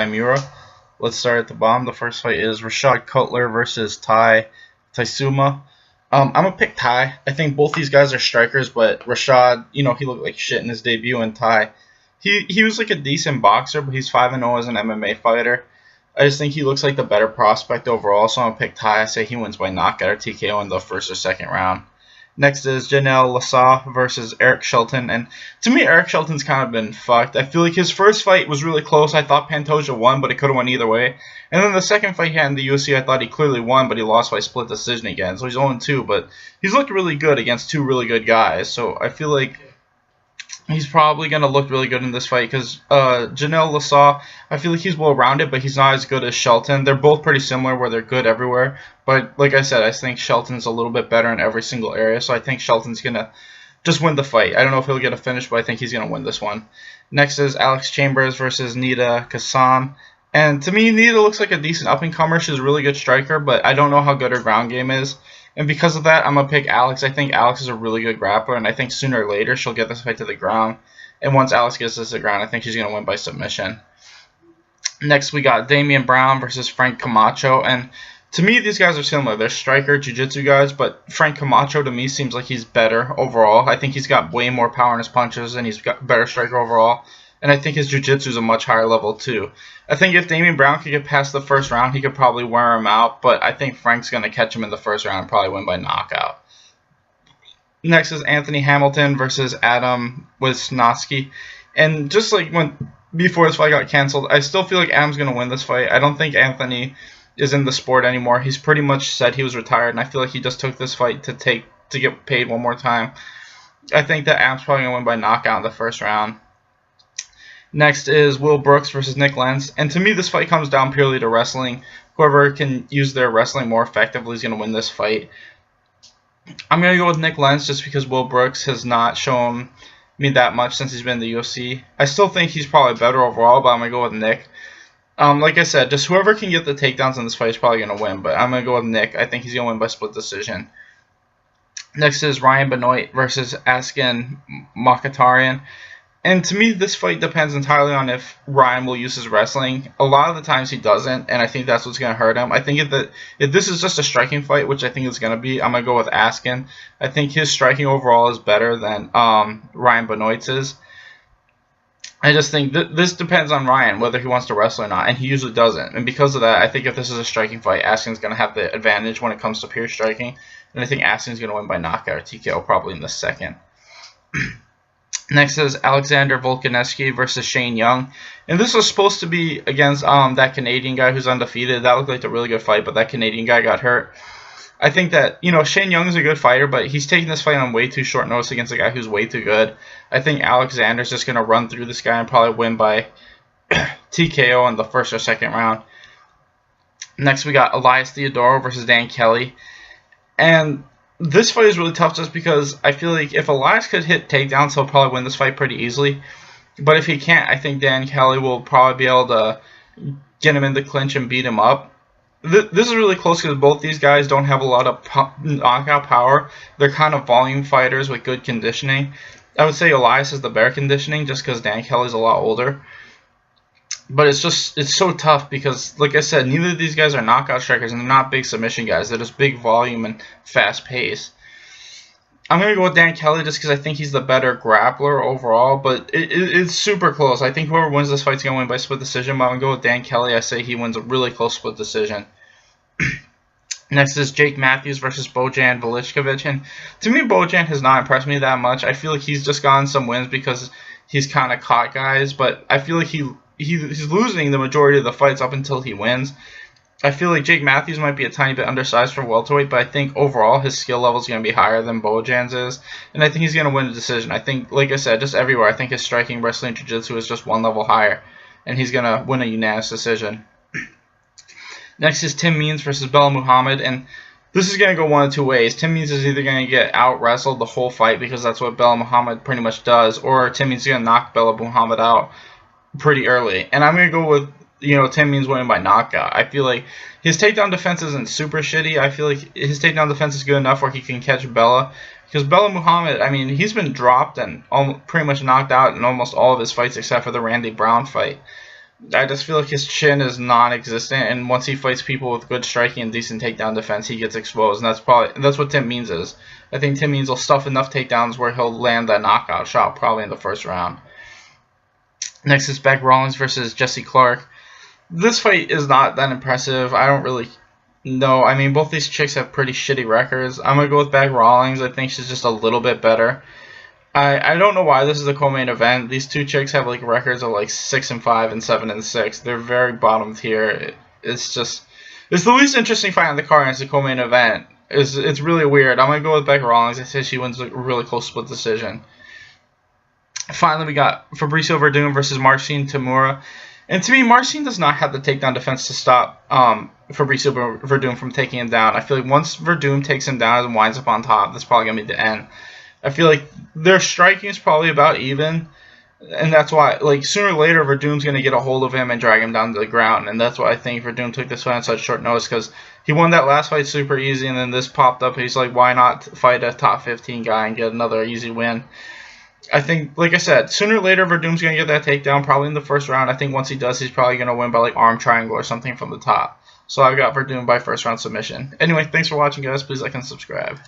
tybura. Let's start at the bottom. The first fight is Rashad Cutler versus Taisuma. I'm gonna pick Ty. I think both these guys are strikers, but Rashad, he looked like shit in his debut, and Ty, he was like a decent boxer, but he's 5-0 as an MMA fighter. I just think he looks like the better prospect overall, so I'm gonna pick Ty. I say he wins by knockout or TKO in the first or second round. Next is Janelle Lasalle versus Eric Shelton, and to me, Eric Shelton's kind of been fucked. I feel like his first fight was really close. I thought Pantoja won, but it could have went either way. And then the second fight he had in the UFC, I thought he clearly won, but he lost by split decision again. So he's 0-2, but he's looked really good against two really good guys. So I feel like he's probably going to look really good in this fight because Janelle Lasalle, I feel like he's well-rounded, but he's not as good as Shelton. They're both pretty similar where they're good everywhere. But like I said, I think Shelton's a little bit better in every single area, so I think Shelton's going to just win the fight. I don't know if he'll get a finish, but I think he's going to win this one. Next is Alex Chambers versus Nida Kassam. And to me, Nida looks like a decent up-and-comer. She's a really good striker, but I don't know how good her ground game is. And because of that, I'm going to pick Alex. I think Alex is a really good grappler, and I think sooner or later she'll get this fight to the ground. And once Alex gets this to the ground, I think she's going to win by submission. Next, we got Damian Brown versus Frank Camacho. And to me, these guys are similar. They're striker, jiu-jitsu guys, but Frank Camacho to me seems like he's better overall. I think he's got way more power in his punches, and he's got better striker overall. And I think his jiu-jitsu is a much higher level too. I think if Damian Brown could get past the first round, he could probably wear him out. But I think Frank's going to catch him in the first round and probably win by knockout. Next is Anthony Hamilton versus Adam Wisnowski. And just like before this fight got canceled, I still feel like Adam's going to win this fight. I don't think Anthony is in the sport anymore. He's pretty much said he was retired, and I feel like he just took this fight to get paid one more time. I think that Adam's probably going to win by knockout in the first round. Next is Will Brooks versus Nick Lentz. And to me, this fight comes down purely to wrestling. Whoever can use their wrestling more effectively is going to win this fight. I'm going to go with Nick Lentz just because Will Brooks has not shown me that much since he's been in the UFC. I still think he's probably better overall, but I'm going to go with Nick. Like I said, just whoever can get the takedowns in this fight is probably going to win. But I'm going to go with Nick. I think he's going to win by split decision. Next is Ryan Benoit versus Askan Mokhtarian. And to me, this fight depends entirely on if Ryan will use his wrestling. A lot of the times he doesn't, and I think that's what's going to hurt him. I think if this is just a striking fight, which I think it's going to be, I'm going to go with Askin. I think his striking overall is better than Ryan Benoit's is. I just think this depends on Ryan, whether he wants to wrestle or not, and he usually doesn't. And because of that, I think if this is a striking fight, Askin's going to have the advantage when it comes to pure striking. And I think Askin's going to win by knockout or TKO probably in the second. Next is Alexander Volkanovski versus Shane Young. And this was supposed to be against that Canadian guy who's undefeated. That looked like a really good fight, but that Canadian guy got hurt. I think that, Shane Young is a good fighter, but he's taking this fight on way too short notice against a guy who's way too good. I think Alexander's just going to run through this guy and probably win by TKO in the first or second round. Next, we got Elias Theodorou versus Dan Kelly. And this fight is really tough just because I feel like if Elias could hit takedowns, he'll probably win this fight pretty easily. But if he can't, I think Dan Kelly will probably be able to get him in the clinch and beat him up. This is really close because both these guys don't have a lot of knockout power. They're kind of volume fighters with good conditioning. I would say Elias has the better conditioning just because Dan Kelly's a lot older. But it's so tough because, like I said, neither of these guys are knockout strikers, and they're not big submission guys. They're just big volume and fast pace. I'm going to go with Dan Kelly just because I think he's the better grappler overall, but it's super close. I think whoever wins this fight is going to win by split decision, but I'm going to go with Dan Kelly. I say he wins a really close split decision. Next is Jake Matthews versus Bojan Velichkovic, and to me, Bojan has not impressed me that much. I feel like he's just gotten some wins because he's kind of caught guys, but I feel like he's losing the majority of the fights up until he wins. I feel like Jake Matthews might be a tiny bit undersized for welterweight, but I think overall his skill level is going to be higher than Bojan's is, and I think he's going to win a decision. I think, like I said, just everywhere, I think his striking, wrestling, jiu-jitsu is just one level higher, and he's going to win a unanimous decision. Next is Tim Means versus Belal Muhammad, and this is going to go one of two ways. Tim Means is either going to get out-wrestled the whole fight because that's what Belal Muhammad pretty much does, or Tim Means is going to knock Belal Muhammad out pretty early. And I'm going to go with, Tim Means winning by knockout. I feel like his takedown defense isn't super shitty. I feel like his takedown defense is good enough where he can catch Belal. Because Belal Muhammad, he's been dropped and pretty much knocked out in almost all of his fights except for the Randy Brown fight. I just feel like his chin is non-existent, and once he fights people with good striking and decent takedown defense, he gets exposed, and that's what Tim Means is. I think Tim Means will stuff enough takedowns where he'll land that knockout shot probably in the first round. Next is Beck Rawlings versus Jesse Clark. This fight is not that impressive. I don't really know. I mean, both these chicks have pretty shitty records. I'm going to go with Beck Rawlings. I think she's just a little bit better. I don't know why this is a co-main event. These two chicks have like records of like 6-5 and 7-6. They're very bottom tier. It's the least interesting fight on the card, and it's a co-main event. It's really weird. I'm gonna go with Beck Rawlings. I say she wins a really close split decision. Finally, we got Fabricio Werdum versus Marcin Tybura. And to me, Marcin does not have the takedown defense to stop Fabricio Werdum from taking him down. I feel like once Werdum takes him down and winds up on top, that's probably gonna be the end. I feel like their striking is probably about even, and that's why, like, sooner or later, Verdum's going to get a hold of him and drag him down to the ground, and that's why I think Werdum took this fight on such short notice, because he won that last fight super easy, and then this popped up. He's like, why not fight a top 15 guy and get another easy win? I think, like I said, sooner or later, Verdum's going to get that takedown, probably in the first round. I think once he does, he's probably going to win by, like, arm triangle or something from the top. So I've got Werdum by first round submission. Anyway, thanks for watching, guys. Please like and subscribe.